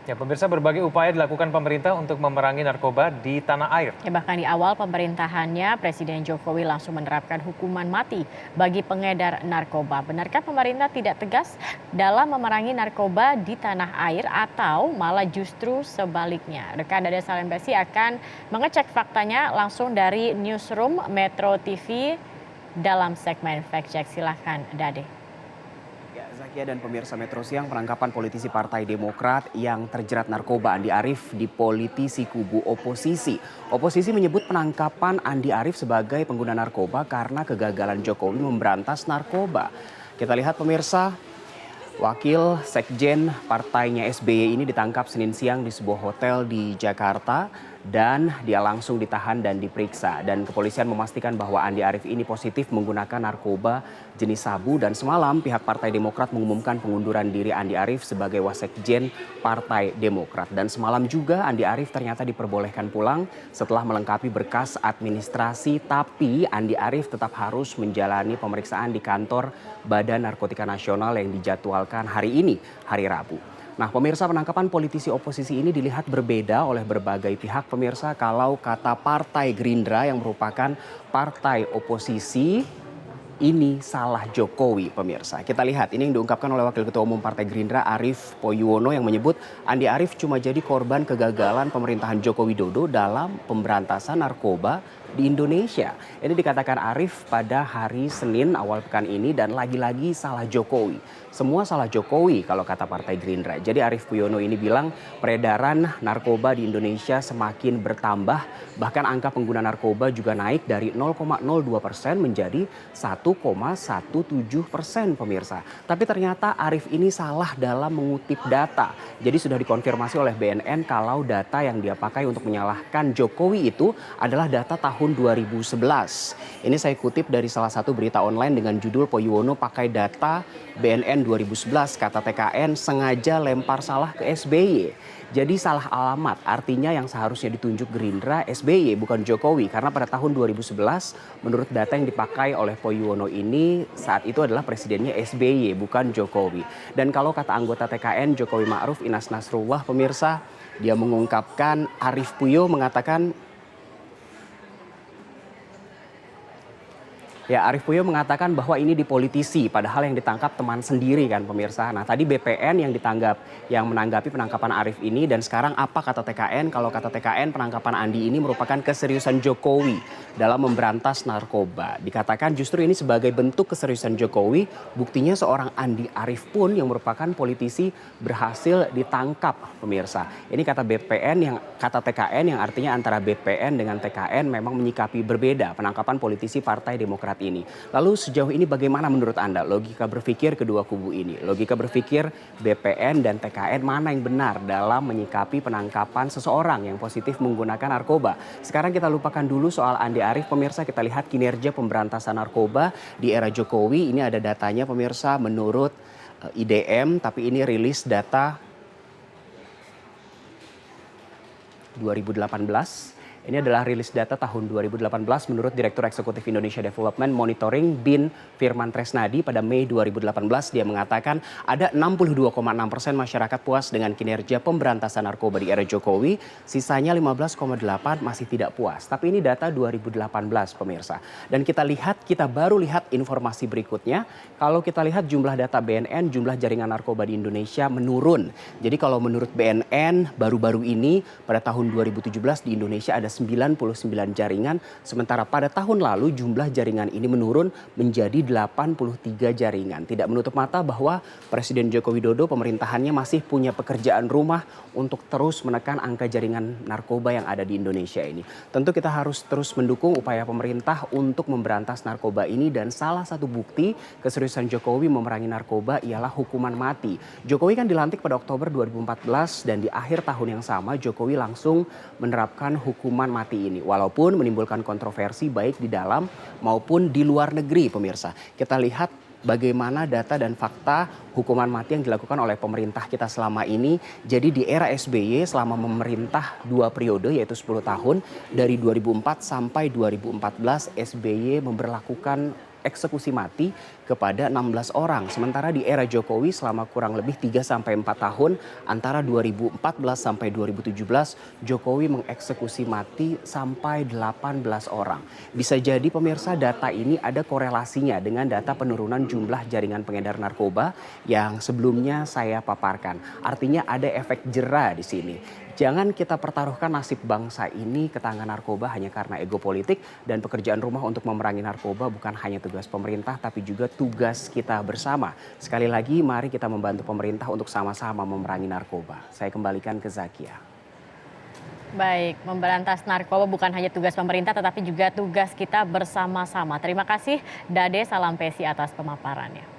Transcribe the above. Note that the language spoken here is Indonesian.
Ya, pemirsa, berbagai upaya dilakukan pemerintah untuk memerangi narkoba di tanah air. Ya, bahkan di awal pemerintahannya, Presiden Jokowi langsung menerapkan hukuman mati bagi pengedar narkoba. Benarkah pemerintah tidak tegas dalam memerangi narkoba di tanah air atau malah justru sebaliknya? Rekan Dede Salembesi akan mengecek faktanya langsung dari Newsroom Metro TV dalam segmen Fact Check. Silahkan, Dade. Ya, Zakia dan pemirsa Metro Siang, penangkapan politisi Partai Demokrat yang terjerat narkoba Andi Arief di politisi kubu oposisi. Oposisi menyebut penangkapan Andi Arief sebagai pengguna narkoba karena kegagalan Jokowi memberantas narkoba. Kita lihat pemirsa, wakil sekjen partainya SBY ini ditangkap Senin siang di sebuah hotel di Jakarta dan dia langsung ditahan dan diperiksa. Dan kepolisian memastikan bahwa Andi Arief ini positif menggunakan narkoba jenis sabu dan semalam pihak Partai Demokrat mengumumkan pengunduran diri Andi Arief sebagai wasekjen Partai Demokrat. Dan semalam juga Andi Arief ternyata diperbolehkan pulang setelah melengkapi berkas administrasi, tapi Andi Arief tetap harus menjalani pemeriksaan di kantor Badan Narkotika Nasional yang dijadwalkan hari ini, hari Rabu. Nah, pemirsa, penangkapan politisi oposisi ini dilihat berbeda oleh berbagai pihak. Pemirsa, kalau kata Partai Gerindra yang merupakan partai oposisi, ini salah Jokowi, pemirsa. Kita lihat ini yang diungkapkan oleh Wakil Ketua Umum Partai Gerindra Arief Poyuono yang menyebut Andi Arief cuma jadi korban kegagalan pemerintahan Joko Widodo dalam pemberantasan narkoba di Indonesia. Ini dikatakan Arief pada hari Senin awal pekan ini dan lagi-lagi salah Jokowi. Semua salah Jokowi kalau kata Partai Gerindra. Jadi Arief Puyono ini bilang peredaran narkoba di Indonesia semakin bertambah. Bahkan angka pengguna narkoba juga naik dari 0,02% menjadi 1,17%, pemirsa. Tapi ternyata Arief ini salah dalam mengutip data. Jadi sudah dikonfirmasi oleh BNN kalau data yang dia pakai untuk menyalahkan Jokowi itu adalah data tahun 2011. Ini saya kutip dari salah satu berita online dengan judul Poyuono pakai data BNN 2011, kata TKN sengaja lempar salah ke SBY. Jadi salah alamat, artinya yang seharusnya ditunjuk Gerindra SBY bukan Jokowi. Karena pada tahun 2011 menurut data yang dipakai oleh Poyuono ini saat itu adalah presidennya SBY bukan Jokowi. Dan kalau kata anggota TKN Jokowi Ma'ruf Inas Nasrullah, pemirsa, dia mengungkapkan Arief Puyo mengatakan ya, Arief Puyo mengatakan bahwa ini dipolitisi, padahal yang ditangkap teman sendiri kan, pemirsa. Nah, tadi BPN yang menanggapi penangkapan Arief ini, dan sekarang apa kata TKN? Kalau kata TKN, penangkapan Andi ini merupakan keseriusan Jokowi dalam memberantas narkoba. Dikatakan justru ini sebagai bentuk keseriusan Jokowi, buktinya seorang Andi Arief pun yang merupakan politisi berhasil ditangkap, pemirsa. Ini kata kata TKN yang artinya antara BPN dengan TKN memang menyikapi berbeda penangkapan politisi Partai Demokrat ini. Lalu sejauh ini bagaimana menurut Anda logika berpikir kedua kubu ini? Logika berpikir BPN dan TKN mana yang benar dalam menyikapi penangkapan seseorang yang positif menggunakan narkoba? Sekarang kita lupakan dulu soal Andi Arief, pemirsa, kita lihat kinerja pemberantasan narkoba di era Jokowi. Ini ada datanya, pemirsa, menurut IDM, tapi ini rilis data 2018. Ini adalah rilis data tahun 2018 menurut Direktur Eksekutif Indonesia Development Monitoring BIN Firman Tresnadi pada Mei 2018. Dia mengatakan ada 62,6% masyarakat puas dengan kinerja pemberantasan narkoba di era Jokowi. Sisanya 15,8% masih tidak puas. Tapi ini data 2018, pemirsa. Dan kita baru lihat informasi berikutnya. Kalau kita lihat jumlah data BNN, jumlah jaringan narkoba di Indonesia menurun. Jadi kalau menurut BNN baru-baru ini pada tahun 2017 di Indonesia ada 99 jaringan, sementara pada tahun lalu jumlah jaringan ini menurun menjadi 83 jaringan. Tidak menutup mata bahwa Presiden Joko Widodo pemerintahannya masih punya pekerjaan rumah untuk terus menekan angka jaringan narkoba yang ada di Indonesia ini. Tentu kita harus terus mendukung upaya pemerintah untuk memberantas narkoba ini, dan salah satu bukti keseriusan Jokowi memerangi narkoba ialah hukuman mati. Jokowi kan dilantik pada Oktober 2014 dan di akhir tahun yang sama Jokowi langsung menerapkan hukuman mati ini, walaupun menimbulkan kontroversi baik di dalam maupun di luar negeri, pemirsa. Kita lihat bagaimana data dan fakta hukuman mati yang dilakukan oleh pemerintah kita selama ini. Jadi di era SBY selama memerintah 2 periode yaitu 10 tahun dari 2004 sampai 2014 SBY memberlakukan eksekusi mati kepada 16 orang. Sementara di era Jokowi selama kurang lebih 3-4 tahun antara 2014 sampai 2017 Jokowi mengeksekusi mati sampai 18 orang. Bisa jadi pemirsa data ini ada korelasinya dengan data penurunan jumlah jaringan pengedar narkoba yang sebelumnya saya paparkan. Artinya ada efek jera di sini. Jangan kita pertaruhkan nasib bangsa ini ke tangan narkoba hanya karena ego politik, dan pekerjaan rumah untuk memerangi narkoba bukan hanya tugas pemerintah tapi juga tugas kita bersama. Sekali lagi mari kita membantu pemerintah untuk sama-sama memerangi narkoba. Saya kembalikan ke Zakia. Baik, memberantas narkoba bukan hanya tugas pemerintah tetapi juga tugas kita bersama-sama. Terima kasih Dade Salampesi atas pemaparannya.